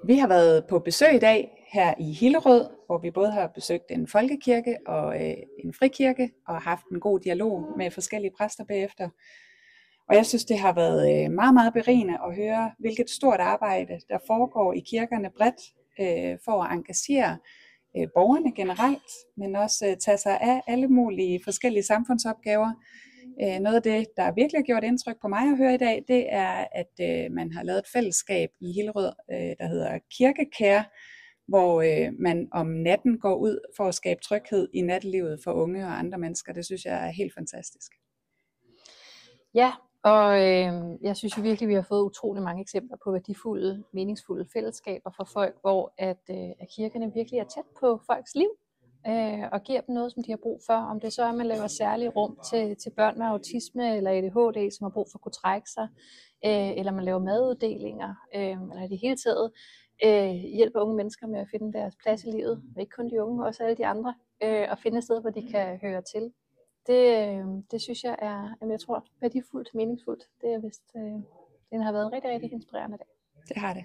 Vi har været på besøg i dag her i Hillerød, hvor vi både har besøgt en folkekirke og en frikirke og haft en god dialog med forskellige præster bagefter. Og jeg synes, det har været meget, meget berigende at høre, hvilket stort arbejde, der foregår i kirkerne bredt for at engagere borgerne generelt, men også tage sig af alle mulige forskellige samfundsopgaver. Noget af det, der virkelig har gjort indtryk på mig at høre i dag, det er, at man har lavet et fællesskab i Hillerød, der hedder Kirkekær, hvor man om natten går ud for at skabe tryghed i nattelivet for unge og andre mennesker. Det synes jeg er helt fantastisk. Ja, og jeg synes jo virkelig, vi har fået utrolig mange eksempler på værdifulde, meningsfulde fællesskaber for folk, hvor at kirkerne virkelig er tæt på folks liv og giver dem noget, som de har brug for. Om det så er, at man laver særlige rum til børn med autisme eller ADHD, som har brug for at kunne trække sig, eller man laver maduddelinger, eller i det hele taget hjælper unge mennesker med at finde deres plads i livet. Ikke kun de unge, også alle de andre, og finde et sted, hvor de kan høre til. Det synes jeg er, jeg tror, værdifuldt, meningsfuldt. Det har været en rigtig, rigtig inspirerende dag. Det har det.